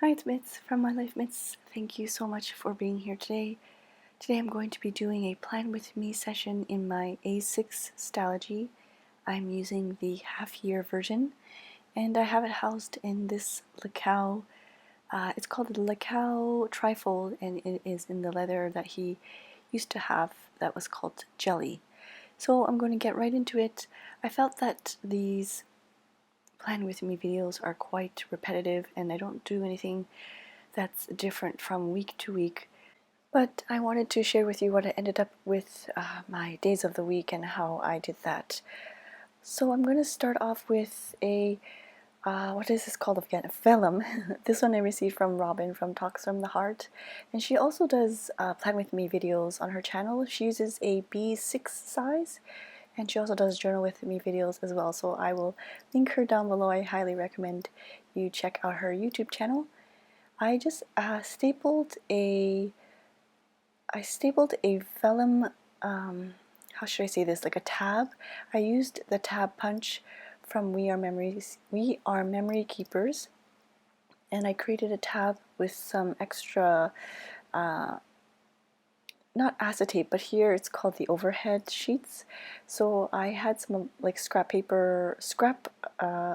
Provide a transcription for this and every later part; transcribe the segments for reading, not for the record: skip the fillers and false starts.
Hi, it's Mitz from My Life Mitz. Thank you so much for being here today. Today I'm going to be doing a Plan With Me session in my A6 Stalogy. I'm using the half-year version, and I have it housed in this Lacao. It's called the Lacao Trifold, and it is in the leather that he used to have that was called Jelly. So I'm going to get right into it. I felt that these Plan With Me videos are quite repetitive, and I don't do anything that's different from week to week. But I wanted to share with you what I ended up with my days of the week and how I did that. So I'm going to start off with a, what is this called again? A vellum. This one I received from Robin from Talks from the Heart. And she also does Plan With Me videos on her channel. She uses a B6 size. And she also does Journal With Me videos as well. So I will link her down below. I highly recommend you check out her YouTube channel. I just stapled a vellum, how should I say this, like a tab. I used the tab punch from We Are Memory Keepers, and I created a tab with some extra, not acetate, but here it's called the overhead sheets. So I had some like scrap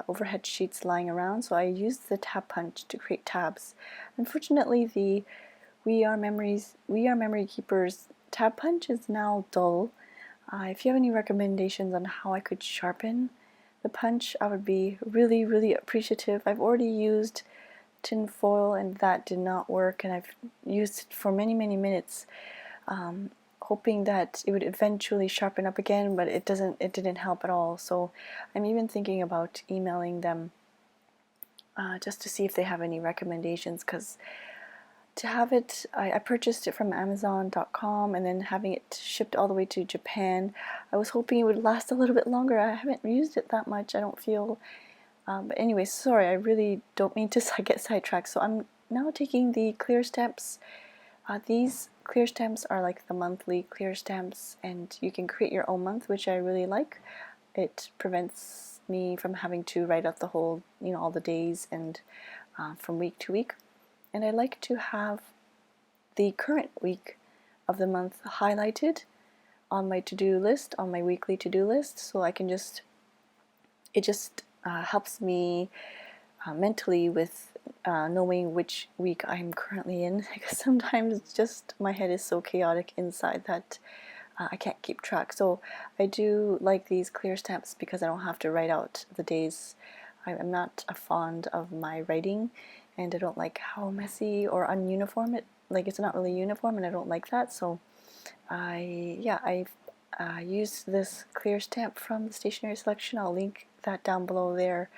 overhead sheets lying around, so I used the tab punch to create tabs. Unfortunately, the We Are Memory Keepers tab punch is now dull. If you have any recommendations on how I could sharpen the punch, I would be really, really appreciative. I've already used tin foil and that did not work, and I've used it for many, many minutes, hoping that it would eventually sharpen up again, but it didn't help at all. So I'm even thinking about emailing them just to see if they have any recommendations, because to have it, I purchased it from Amazon.com, and then having it shipped all the way to Japan, I was hoping it would last a little bit longer. I haven't used it that much, I don't feel. But anyway, sorry, I really don't mean to get sidetracked. So I'm now taking the clear stamps. These clear stamps are like the monthly clear stamps, and you can create your own month, which I really like. It prevents me from having to write out the whole, all the days and from week to week. And I like to have the current week of the month highlighted on my to-do list, on my weekly to-do list, so I can it just helps me mentally with knowing which week I'm currently in, because sometimes it's just my head is so chaotic inside that I can't keep track. So I do like these clear stamps because I don't have to write out the days. I'm not a fond of my writing, and I don't like how messy or ununiform it's not really uniform, and I don't like that. So I've used this clear stamp from the stationery selection. I'll link that down below there.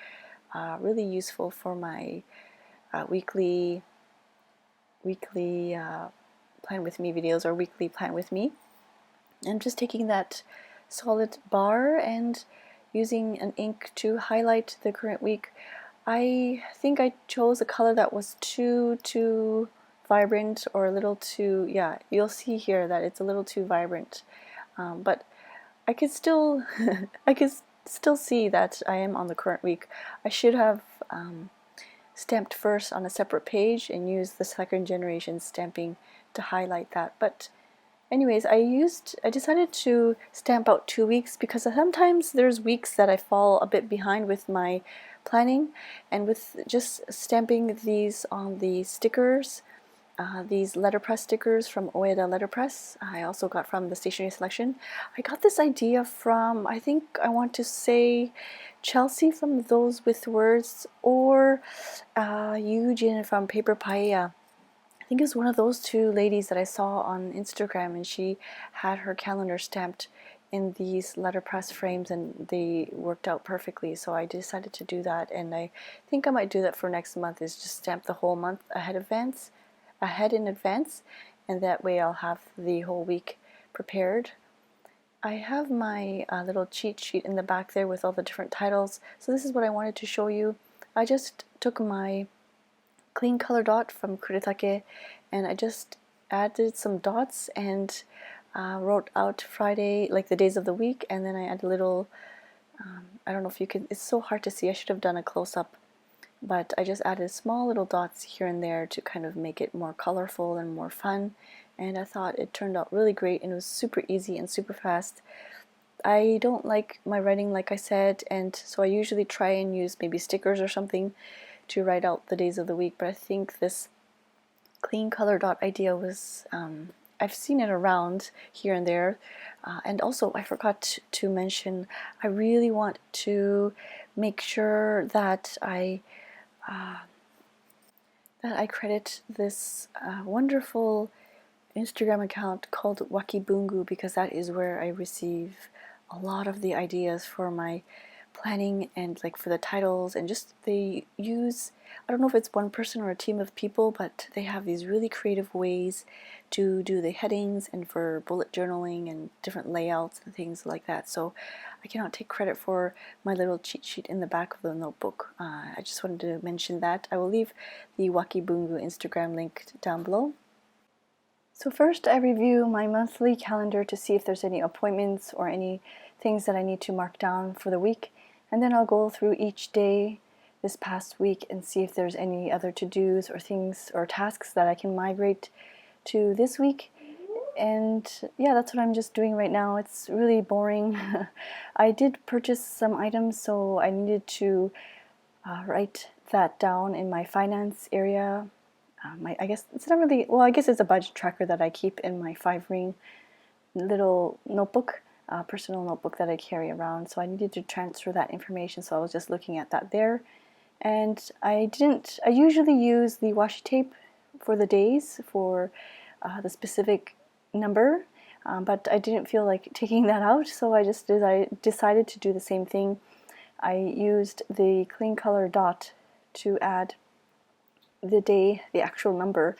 Really useful for my weekly Plan With Me videos, or weekly Plan With Me. I'm just taking that solid bar and using an ink to highlight the current week. I think I chose a color that was too vibrant, or a little too, yeah, you'll see here that it's a little too vibrant. But I could still I could still see that I am on the current week. I should have stamped first on a separate page and used the second generation stamping to highlight that. But anyways, I decided to stamp out 2 weeks, because sometimes there's weeks that I fall a bit behind with my planning, and with just stamping these on the stickers, these letterpress stickers from Oeda Letterpress, I also got from the stationery selection. I got this idea from, I think I want to say Chelsea from Those With Words, or Eugene from Paper Paella. I think it was one of those two ladies that I saw on Instagram, and she had her calendar stamped in these letterpress frames, and they worked out perfectly. So I decided to do that, and I think I might do that for next month, is just stamp the whole month ahead in advance, and that way I'll have the whole week prepared. I have my little cheat sheet in the back there with all the different titles. So this is what I wanted to show you. I just took my clean color dot from Kuretake, and I just added some dots and wrote out Friday, like the days of the week, and then I add a little, I don't know if you can, it's so hard to see, I should have done a close-up but I just added small little dots here and there to kind of make it more colorful and more fun, and I thought it turned out really great, and it was super easy and super fast. I don't like my writing, like I said, and so I usually try and use maybe stickers or something to write out the days of the week, but I think this clean color dot idea was, I've seen it around here and there, and also I forgot to mention, I really want to make sure that I credit this wonderful Instagram account called Wakibungu, because that is where I receive a lot of the ideas for my planning and like for the titles, and just they use, I don't know if it's one person or a team of people, but they have these really creative ways to do the headings and for bullet journaling and different layouts and things like that. So I cannot take credit for my little cheat sheet in the back of the notebook. I just wanted to mention that. I will leave the Wakibungu Instagram link down below. So first I review my monthly calendar to see if there's any appointments or any things that I need to mark down for the week, and then I'll go through each day this past week and see if there's any other to-dos or things or tasks that I can migrate to this week. And yeah, that's what I'm just doing right now. It's really boring. I did purchase some items, so I needed to write that down in my finance area. I guess it's not really, well, I guess it's a budget tracker that I keep in my 5-ring little notebook, personal notebook that I carry around. So I needed to transfer that information, so I was just looking at that there. And I usually use the washi tape for the days for the specific number, but I didn't feel like taking that out, so I decided to do the same thing. I used the clean color dot to add the day, the actual number,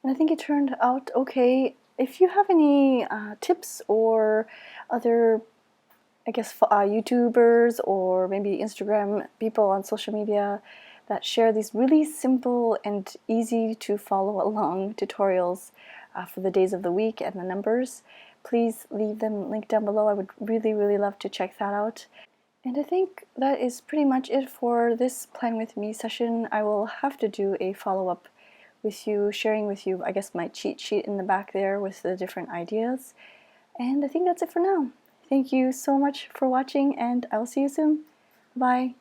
and I think it turned out okay. If you have any tips or other, I guess, YouTubers or maybe Instagram people on social media that share these really simple and easy to follow along tutorials for the days of the week and the numbers, please leave them linked down below. I would really, really love to check that out. And I think that is pretty much it for this Plan With Me session. I will have to do a follow-up with you, sharing with you, I guess, my cheat sheet in the back there with the different ideas. And I think that's it for now. Thank you so much for watching, and I'll see you soon. Bye.